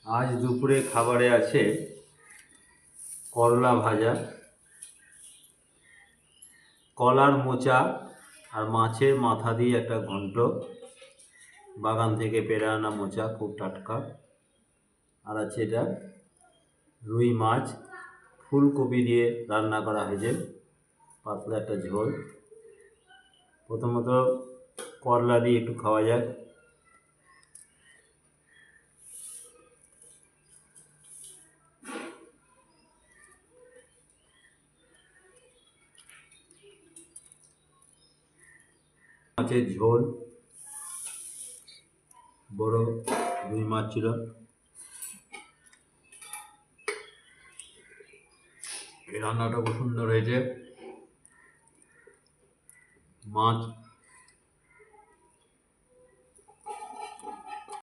আজ দুপুরে খাবারে আছে করলা ভাজা, কলার মোচা আর মাছের মাথা দিয়ে একটা ঘন্ট, বাগান থেকে পেড়ে আনা মোচা, খুব টাটকা। আর আছে এটা রুই মাছ, ফুলকপি দিয়ে রান্না করা হয়েছে, পাতলা একটা ঝোল। প্রথমত করলা দিয়ে একটু খাওয়া যাক। মাছের ঝোল, বড় রুই মাছ ছিল। এই রান্নাটা খুব সুন্দর হয়েছে। মাছ